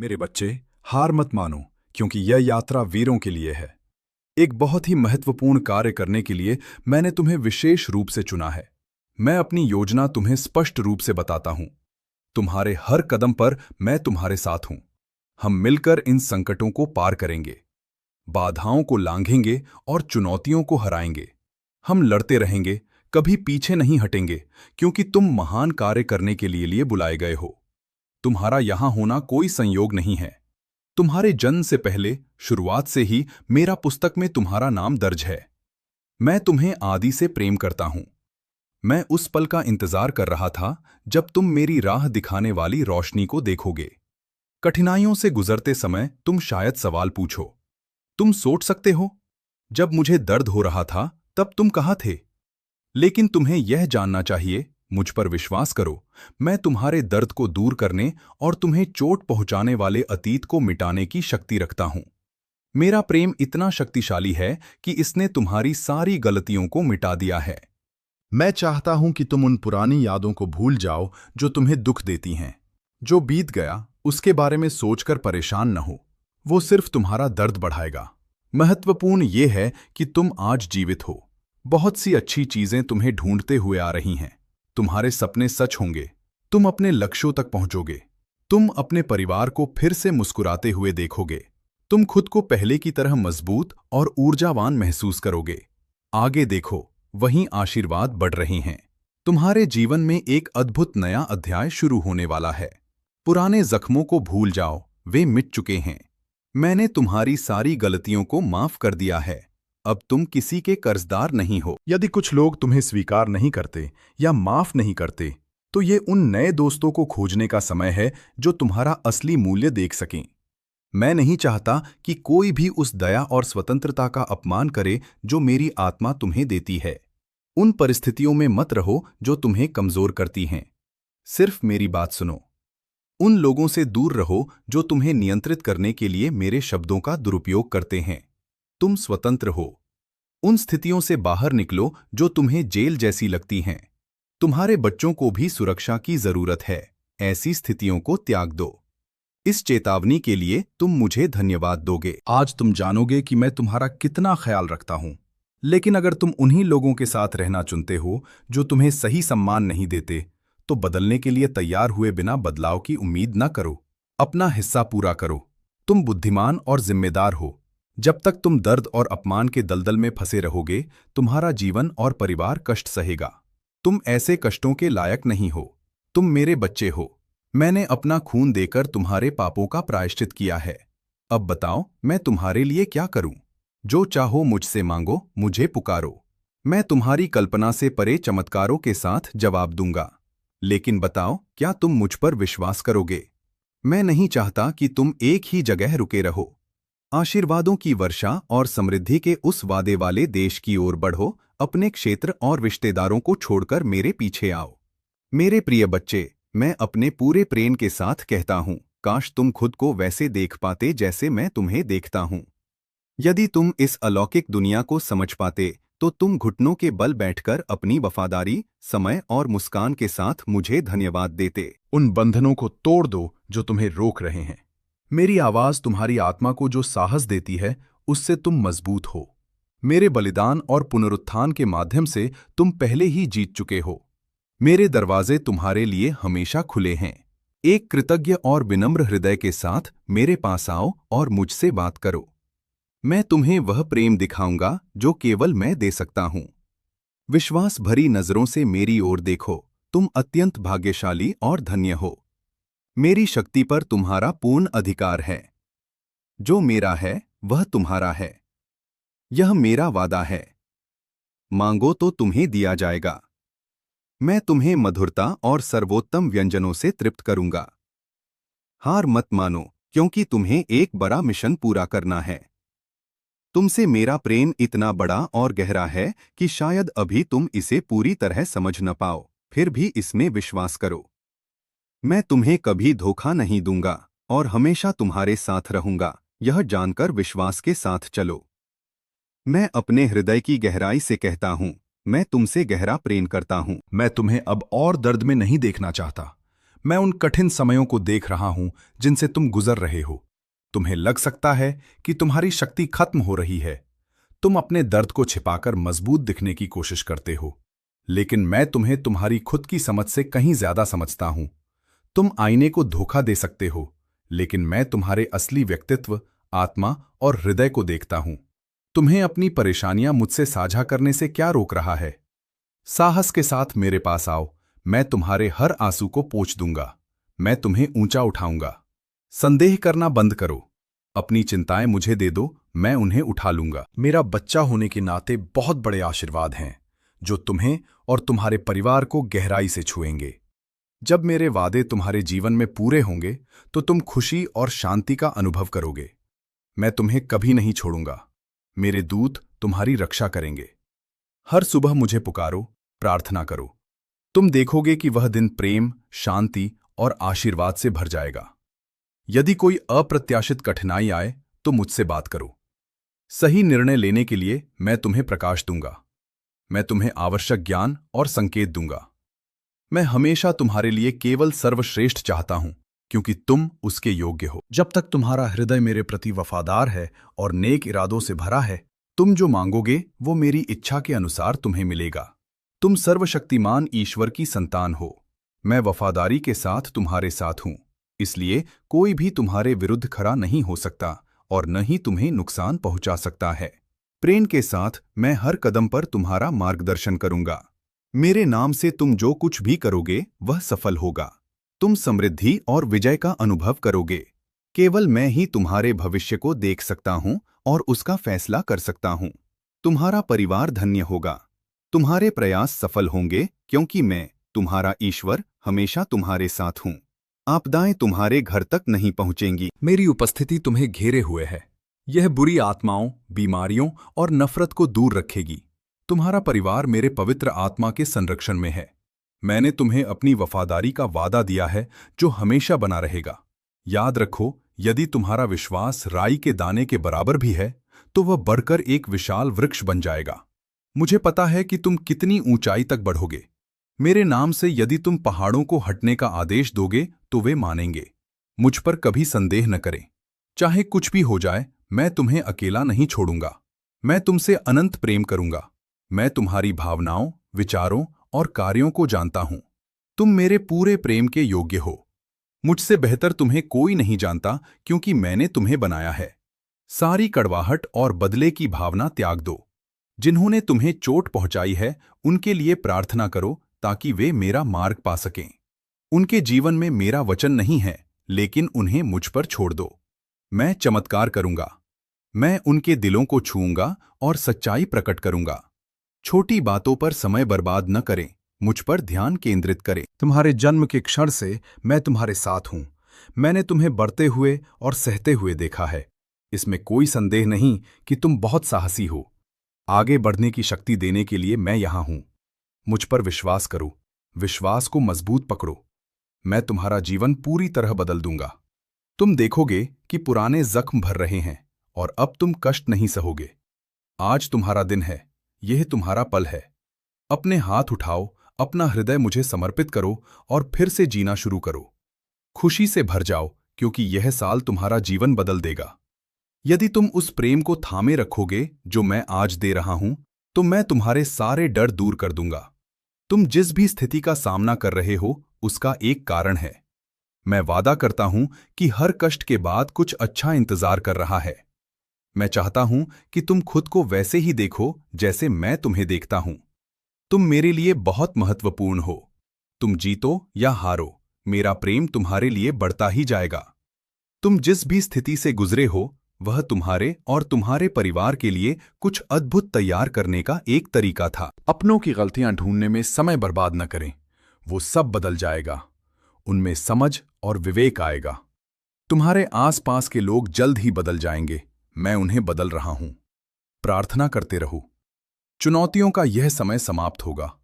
मेरे बच्चे, हार मत मानो, क्योंकि यह यात्रा वीरों के लिए है। एक बहुत ही महत्वपूर्ण कार्य करने के लिए मैंने तुम्हें विशेष रूप से चुना है। मैं अपनी योजना तुम्हें स्पष्ट रूप से बताता हूं। तुम्हारे हर कदम पर मैं तुम्हारे साथ हूं। हम मिलकर इन संकटों को पार करेंगे, बाधाओं को लांघेंगे और चुनौतियों को हराएंगे। हम लड़ते रहेंगे, कभी पीछे नहीं हटेंगे, क्योंकि तुम महान कार्य करने के लिए बुलाए गए हो। तुम्हारा यहां होना कोई संयोग नहीं है। तुम्हारे जन्म से पहले, शुरुआत से ही मेरा पुस्तक में तुम्हारा नाम दर्ज है। मैं तुम्हें आदि से प्रेम करता हूं। मैं उस पल का इंतजार कर रहा था जब तुम मेरी राह दिखाने वाली रोशनी को देखोगे। कठिनाइयों से गुजरते समय तुम शायद सवाल पूछो। तुम सोच सकते हो, जब मुझे दर्द हो रहा था तब तुम कहाँ थे? लेकिन तुम्हें यह जानना चाहिए, मुझ पर विश्वास करो, मैं तुम्हारे दर्द को दूर करने और तुम्हें चोट पहुंचाने वाले अतीत को मिटाने की शक्ति रखता हूं। मेरा प्रेम इतना शक्तिशाली है कि इसने तुम्हारी सारी गलतियों को मिटा दिया है। मैं चाहता हूं कि तुम उन पुरानी यादों को भूल जाओ जो तुम्हें दुख देती हैं। जो बीत गया उसके बारे में सोचकर परेशान न हो, वो सिर्फ तुम्हारा दर्द बढ़ाएगा। महत्वपूर्ण ये है कि तुम आज जीवित हो। बहुत सी अच्छी चीजें तुम्हें ढूंढते हुए आ रही हैं। तुम्हारे सपने सच होंगे। तुम अपने लक्ष्यों तक पहुंचोगे। तुम अपने परिवार को फिर से मुस्कुराते हुए देखोगे। तुम खुद को पहले की तरह मजबूत और ऊर्जावान महसूस करोगे। आगे देखो, वहीं आशीर्वाद बढ़ रहे हैं। तुम्हारे जीवन में एक अद्भुत नया अध्याय शुरू होने वाला है। पुराने जख्मों को भूल जाओ, वे मिट चुके हैं। मैंने तुम्हारी सारी गलतियों को माफ कर दिया है। अब तुम किसी के कर्जदार नहीं हो। यदि कुछ लोग तुम्हें स्वीकार नहीं करते या माफ नहीं करते, तो ये उन नए दोस्तों को खोजने का समय है जो तुम्हारा असली मूल्य देख सकें। मैं नहीं चाहता कि कोई भी उस दया और स्वतंत्रता का अपमान करे जो मेरी आत्मा तुम्हें देती है। उन परिस्थितियों में मत रहो जो तुम्हें कमजोर करती हैं। सिर्फ मेरी बात सुनो। उन लोगों से दूर रहो जो तुम्हें नियंत्रित करने के लिए मेरे शब्दों का दुरुपयोग करते हैं। तुम स्वतंत्र हो। उन स्थितियों से बाहर निकलो जो तुम्हें जेल जैसी लगती हैं। तुम्हारे बच्चों को भी सुरक्षा की जरूरत है। ऐसी स्थितियों को त्याग दो। इस चेतावनी के लिए तुम मुझे धन्यवाद दोगे। आज तुम जानोगे कि मैं तुम्हारा कितना ख्याल रखता हूं। लेकिन अगर तुम उन्हीं लोगों के साथ रहना चुनते हो जो तुम्हें सही सम्मान नहीं देते, तो बदलने के लिए तैयार हुए बिना बदलाव की उम्मीद न करो। अपना हिस्सा पूरा करो। तुम बुद्धिमान और जिम्मेदार हो। जब तक तुम दर्द और अपमान के दलदल में फंसे रहोगे, तुम्हारा जीवन और परिवार कष्ट सहेगा। तुम ऐसे कष्टों के लायक नहीं हो। तुम मेरे बच्चे हो। मैंने अपना खून देकर तुम्हारे पापों का प्रायश्चित किया है। अब बताओ, मैं तुम्हारे लिए क्या करूं? जो चाहो मुझसे मांगो, मुझे पुकारो। मैं तुम्हारी कल्पना से परे चमत्कारों के साथ जवाब दूंगा। लेकिन बताओ, क्या तुम मुझ पर विश्वास करोगे? मैं नहीं चाहता कि तुम एक ही जगह रुके रहो। आशीर्वादों की वर्षा और समृद्धि के उस वादे वाले देश की ओर बढ़ो। अपने क्षेत्र और रिश्तेदारों को छोड़कर मेरे पीछे आओ। मेरे प्रिय बच्चे, मैं अपने पूरे प्रेम के साथ कहता हूं, काश तुम खुद को वैसे देख पाते जैसे मैं तुम्हें देखता हूं। यदि तुम इस अलौकिक दुनिया को समझ पाते, तो तुम घुटनों के बल बैठकर अपनी वफादारी, समय और मुस्कान के साथ मुझे धन्यवाद देते। उन बंधनों को तोड़ दो जो तुम्हें रोक रहे हैं। मेरी आवाज तुम्हारी आत्मा को जो साहस देती है, उससे तुम मजबूत हो। मेरे बलिदान और पुनरुत्थान के माध्यम से तुम पहले ही जीत चुके हो। मेरे दरवाजे तुम्हारे लिए हमेशा खुले हैं। एक कृतज्ञ और विनम्र हृदय के साथ मेरे पास आओ और मुझसे बात करो। मैं तुम्हें वह प्रेम दिखाऊंगा जो केवल मैं दे सकता हूं। विश्वास भरी नजरों से मेरी ओर देखो। तुम अत्यंत भाग्यशाली और धन्य हो। मेरी शक्ति पर तुम्हारा पूर्ण अधिकार है। जो मेरा है वह तुम्हारा है। यह मेरा वादा है। मांगो तो तुम्हें दिया जाएगा। मैं तुम्हें मधुरता और सर्वोत्तम व्यंजनों से तृप्त करूंगा। हार मत मानो, क्योंकि तुम्हें एक बड़ा मिशन पूरा करना है। तुमसे मेरा प्रेम इतना बड़ा और गहरा है कि शायद अभी तुम इसे पूरी तरह समझ न पाओ, फिर भी इसमें विश्वास करो। मैं तुम्हें कभी धोखा नहीं दूंगा और हमेशा तुम्हारे साथ रहूंगा। यह जानकर विश्वास के साथ चलो। मैं अपने हृदय की गहराई से कहता हूं, मैं तुमसे गहरा प्रेम करता हूं। मैं तुम्हें अब और दर्द में नहीं देखना चाहता। मैं उन कठिन समयों को देख रहा हूं जिनसे तुम गुजर रहे हो। तुम्हें लग सकता है कि तुम्हारी शक्ति खत्म हो रही है। तुम अपने दर्द को छिपाकर मजबूत दिखने की कोशिश करते हो, लेकिन मैं तुम्हें तुम्हारी खुद की समझ से कहीं ज्यादा समझता हूं। तुम आईने को धोखा दे सकते हो, लेकिन मैं तुम्हारे असली व्यक्तित्व, आत्मा और हृदय को देखता हूं। तुम्हें अपनी परेशानियां मुझसे साझा करने से क्या रोक रहा है? साहस के साथ मेरे पास आओ, मैं तुम्हारे हर आंसू को पोंछ दूंगा। मैं तुम्हें ऊंचा उठाऊंगा। संदेह करना बंद करो। अपनी चिंताएं मुझे दे दो, मैं उन्हें उठा लूंगा। मेरा बच्चा होने के नाते बहुत बड़े आशीर्वाद हैं, जो तुम्हें और तुम्हारे परिवार को गहराई से छुएंगे। जब मेरे वादे तुम्हारे जीवन में पूरे होंगे तो तुम खुशी और शांति का अनुभव करोगे। मैं तुम्हें कभी नहीं छोड़ूंगा। मेरे दूत तुम्हारी रक्षा करेंगे। हर सुबह मुझे पुकारो, प्रार्थना करो। तुम देखोगे कि वह दिन प्रेम, शांति और आशीर्वाद से भर जाएगा। यदि कोई अप्रत्याशित कठिनाई आए तो मुझसे बात करो। सही निर्णय लेने के लिए मैं तुम्हें प्रकाश दूंगा। मैं तुम्हें आवश्यक ज्ञान और संकेत दूंगा। मैं हमेशा तुम्हारे लिए केवल सर्वश्रेष्ठ चाहता हूं, क्योंकि तुम उसके योग्य हो। जब तक तुम्हारा हृदय मेरे प्रति वफादार है और नेक इरादों से भरा है, तुम जो मांगोगे वो मेरी इच्छा के अनुसार तुम्हें मिलेगा। तुम सर्वशक्तिमान ईश्वर की संतान हो। मैं वफादारी के साथ तुम्हारे साथ हूं, इसलिए कोई भी तुम्हारे विरुद्ध खड़ा नहीं हो सकता और न ही तुम्हें नुकसान पहुंचा सकता है। प्रेम के साथ मैं हर कदम पर तुम्हारा मार्गदर्शन करूंगा। मेरे नाम से तुम जो कुछ भी करोगे वह सफल होगा। तुम समृद्धि और विजय का अनुभव करोगे। केवल मैं ही तुम्हारे भविष्य को देख सकता हूं और उसका फैसला कर सकता हूं। तुम्हारा परिवार धन्य होगा। तुम्हारे प्रयास सफल होंगे, क्योंकि मैं, तुम्हारा ईश्वर, हमेशा तुम्हारे साथ हूं। आपदाएं तुम्हारे घर तक नहीं पहुंचेंगी। मेरी उपस्थिति तुम्हें घेरे हुए है। यह बुरी आत्माओं, बीमारियों और नफरत को दूर रखेगी। तुम्हारा परिवार मेरे पवित्र आत्मा के संरक्षण में है। मैंने तुम्हें अपनी वफादारी का वादा दिया है, जो हमेशा बना रहेगा। याद रखो, यदि तुम्हारा विश्वास राई के दाने के बराबर भी है, तो वह बढ़कर एक विशाल वृक्ष बन जाएगा। मुझे पता है कि तुम कितनी ऊंचाई तक बढ़ोगे। मेरे नाम से यदि तुम पहाड़ों को हटने का आदेश दोगे तो वे मानेंगे। मुझ पर कभी संदेह न करें। चाहे कुछ भी हो जाए, मैं तुम्हें अकेला नहीं छोड़ूंगा। मैं तुमसे अनंत प्रेम करूंगा। मैं तुम्हारी भावनाओं, विचारों और कार्यों को जानता हूं। तुम मेरे पूरे प्रेम के योग्य हो। मुझसे बेहतर तुम्हें कोई नहीं जानता, क्योंकि मैंने तुम्हें बनाया है। सारी कड़वाहट और बदले की भावना त्याग दो। जिन्होंने तुम्हें चोट पहुंचाई है, उनके लिए प्रार्थना करो ताकि वे मेरा मार्ग पा सकें। उनके जीवन में मेरा वचन नहीं है, लेकिन उन्हें मुझ पर छोड़ दो। मैं चमत्कार करूंगा। मैं उनके दिलों को छूऊंगा और सच्चाई प्रकट करूंगा। छोटी बातों पर समय बर्बाद न करें, मुझ पर ध्यान केंद्रित करें। तुम्हारे जन्म के क्षण से मैं तुम्हारे साथ हूं। मैंने तुम्हें बढ़ते हुए और सहते हुए देखा है। इसमें कोई संदेह नहीं कि तुम बहुत साहसी हो। आगे बढ़ने की शक्ति देने के लिए मैं यहां हूं। मुझ पर विश्वास करो। विश्वास को मजबूत पकड़ो। मैं तुम्हारा जीवन पूरी तरह बदल दूंगा। तुम देखोगे कि पुराने जख्म भर रहे हैं और अब तुम कष्ट नहीं सहोगे। आज तुम्हारा दिन है। यह तुम्हारा पल है। अपने हाथ उठाओ, अपना हृदय मुझे समर्पित करो और फिर से जीना शुरू करो। खुशी से भर जाओ, क्योंकि यह साल तुम्हारा जीवन बदल देगा। यदि तुम उस प्रेम को थामे रखोगे जो मैं आज दे रहा हूं, तो मैं तुम्हारे सारे डर दूर कर दूंगा। तुम जिस भी स्थिति का सामना कर रहे हो, उसका एक कारण है। मैं वादा करता हूं कि हर कष्ट के बाद कुछ अच्छा इंतजार कर रहा है। मैं चाहता हूं कि तुम खुद को वैसे ही देखो जैसे मैं तुम्हें देखता हूं। तुम मेरे लिए बहुत महत्वपूर्ण हो। तुम जीतो या हारो, मेरा प्रेम तुम्हारे लिए बढ़ता ही जाएगा। तुम जिस भी स्थिति से गुजरे हो, वह तुम्हारे और तुम्हारे परिवार के लिए कुछ अद्भुत तैयार करने का एक तरीका था। अपनों की गलतियां ढूंढने में समय बर्बाद न करें। वो सब बदल जाएगा। उनमें समझ और विवेक आएगा। तुम्हारे आसपास के लोग जल्द ही बदल जाएंगे। मैं उन्हें बदल रहा हूं। प्रार्थना करते रहो। चुनौतियों का यह समय समाप्त होगा।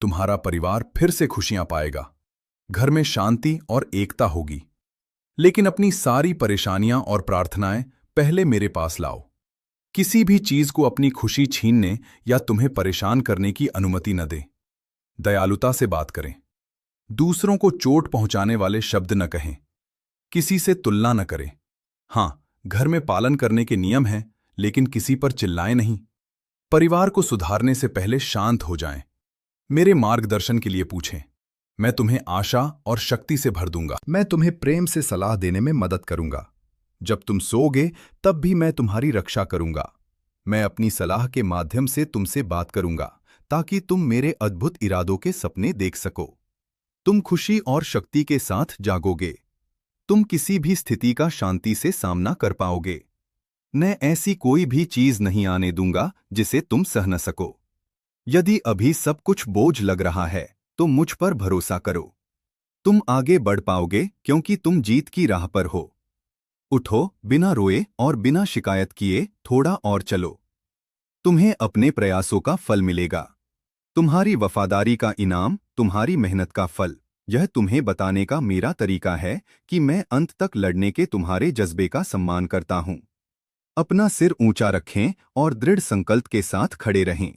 तुम्हारा परिवार फिर से खुशियां पाएगा। घर में शांति और एकता होगी। लेकिन अपनी सारी परेशानियां और प्रार्थनाएं पहले मेरे पास लाओ। किसी भी चीज को अपनी खुशी छीनने या तुम्हें परेशान करने की अनुमति न दें। दयालुता से बात करें। दूसरों को चोट पहुंचाने वाले शब्द न कहें। किसी से तुलना न करें। हाँ, घर में पालन करने के नियम हैं, लेकिन किसी पर चिल्लाएं नहीं। परिवार को सुधारने से पहले शांत हो जाएं। मेरे मार्गदर्शन के लिए पूछें। मैं तुम्हें आशा और शक्ति से भर दूंगा। मैं तुम्हें प्रेम से सलाह देने में मदद करूंगा। जब तुम सोओगे तब भी मैं तुम्हारी रक्षा करूंगा। मैं अपनी सलाह के माध्यम से तुमसे बात करूंगा ताकि तुम मेरे अद्भुत इरादों के सपने देख सको। तुम खुशी और शक्ति के साथ जागोगे। तुम किसी भी स्थिति का शांति से सामना कर पाओगे। मैं ऐसी कोई भी चीज नहीं आने दूंगा जिसे तुम सह न सको। यदि अभी सब कुछ बोझ लग रहा है तो मुझ पर भरोसा करो। तुम आगे बढ़ पाओगे क्योंकि तुम जीत की राह पर हो। उठो, बिना रोए और बिना शिकायत किए थोड़ा और चलो। तुम्हें अपने प्रयासों का फल मिलेगा। तुम्हारी वफादारी का इनाम, तुम्हारी मेहनत का फल। यह तुम्हें बताने का मेरा तरीका है कि मैं अंत तक लड़ने के तुम्हारे जज्बे का सम्मान करता हूं। अपना सिर ऊंचा रखें और दृढ़ संकल्प के साथ खड़े रहें।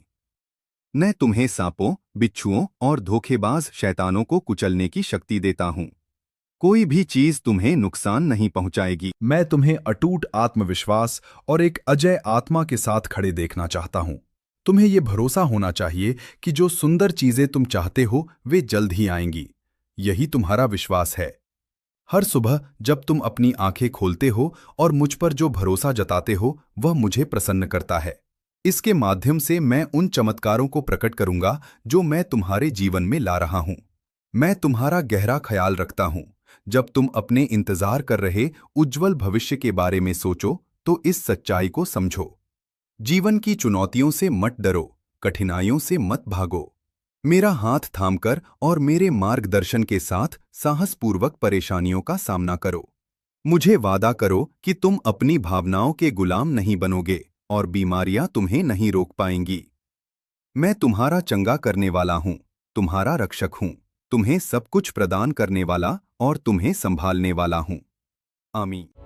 मैं तुम्हें सांपों, बिच्छुओं और धोखेबाज शैतानों को कुचलने की शक्ति देता हूं। कोई भी चीज तुम्हें नुकसान नहीं पहुंचाएगी। मैं तुम्हें अटूट आत्मविश्वास और एक अजय आत्मा के साथ खड़े देखना चाहता हूं। तुम्हें यह भरोसा होना चाहिए कि जो सुंदर चीजें तुम चाहते हो वे जल्द ही आएंगी। यही तुम्हारा विश्वास है। हर सुबह जब तुम अपनी आंखें खोलते हो और मुझ पर जो भरोसा जताते हो वह मुझे प्रसन्न करता है। इसके माध्यम से मैं उन चमत्कारों को प्रकट करूंगा जो मैं तुम्हारे जीवन में ला रहा हूं। मैं तुम्हारा गहरा ख्याल रखता हूं। जब तुम अपने इंतजार कर रहे उज्जवल भविष्य के बारे में सोचो तो इस सच्चाई को समझो। जीवन की चुनौतियों से मत डरो, कठिनाइयों से मत भागो। मेरा हाथ थामकर और मेरे मार्गदर्शन के साथ साहसपूर्वक परेशानियों का सामना करो। मुझे वादा करो कि तुम अपनी भावनाओं के गुलाम नहीं बनोगे और बीमारियां तुम्हें नहीं रोक पाएंगी। मैं तुम्हारा चंगा करने वाला हूं, तुम्हारा रक्षक हूं, तुम्हें सब कुछ प्रदान करने वाला और तुम्हें संभालने वाला हूं। आमीन।